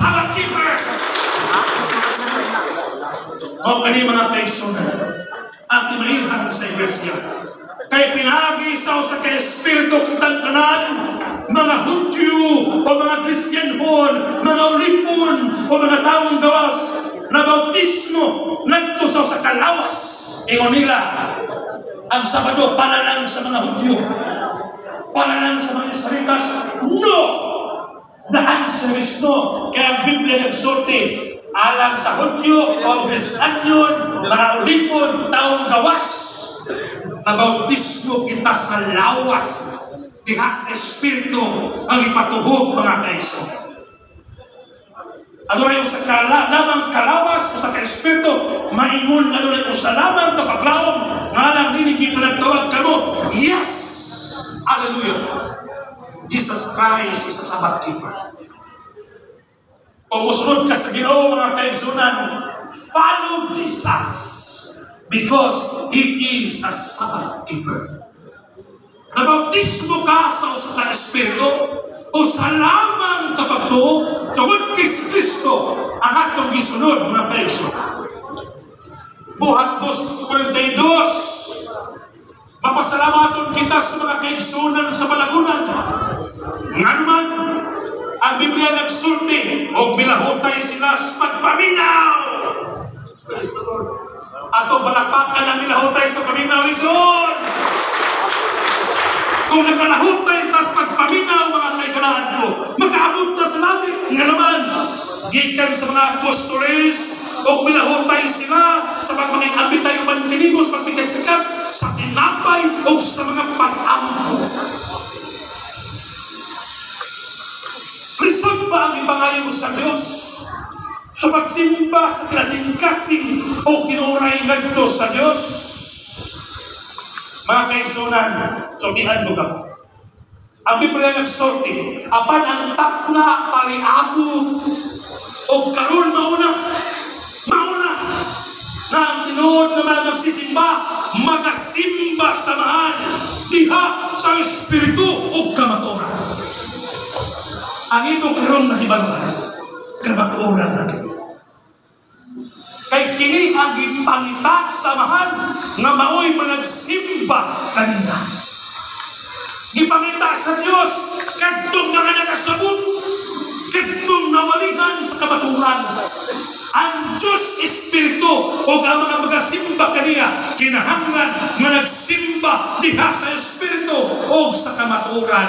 Sabbath keeper. O kani mga kaigsunan, at kinaihan sa iglesia, kay pinagisaw sa ka-espiritu kitang tanan, mga Hudyo o mga Krisyanhon, mga ulipon o mga taong gawas, na bautismo nagtusaw sa kalawas. Ingon nila, ang Sabado para lang sa mga Hudyo, para lang sa mga Israelitas. No! Dahil sa Kristo, kaya ang Biblia nagsulti, alang sa Hudyo o Krisyanhon, mga ulipon, taong gawas, na bautismo kita sa lawas, diha sa Espiritu ang ipatuhog mga kaiso. Ano rin sa lamang kalawas o sa ka-Espiritu, maingon ano rin sa lamang kapaglaom, nga lang ninigin panagtawag ka mo, yes! Hallelujah! Jesus Christ is a Sabbath keeper. Kung musunod ka sa Ginoo mga kaigsunan, follow Jesus because He is a Sabbath keeper. Nabautismo ka sa usa ka Espiritu o sa lamang kapagtuo tungod kay Kristo ang atong gisunod mga kaigsunan. Buhat 2:42, mapasalamaton kita sa mga kaigsunan sa balagunan. Nga naman, ang Biblia nagsulti o minahutay sila sa pagpaminaw. Praise the Lord. Ato balakpakan ang minahutay sa pagpaminaw, Lizon. Kung nagkalahutay ta sa pagpaminaw, mga kaigalaan ko, mag-aabot na sa langit. Nga naman, gikan sa mga apostoles o minahutay sila sa pagmanging ambitay o mantinimos, pagpigasikas, sa tinapay o sa mga pag-ampo. Lisod ba ang ipangayo sa Diyos sa pagsimba sa klasing-kasing o kinuray nagto sa Diyos? Mga kaigsunan, sortihan mo ka. Ang Biblia nagsorti, apan ang takna taliabot o karon mauna na ang tinuod na mga nagsisimba, magasimba samahan diha sa Espiritu o kamatuoran. Ang ito karon na hibaluan, kamatuoran natin. Kay kini ang ipangita samahan nga maoy managsimba kanina. Ipangita sa Dios kadtong mga nakasabot, kadtong nawalihan sa kamatuoran. Ang Diyos Espiritu o ang mga magasimba kaniya kinahanglan nga nagsimba diha sa Espiritu o sa kamatuoran.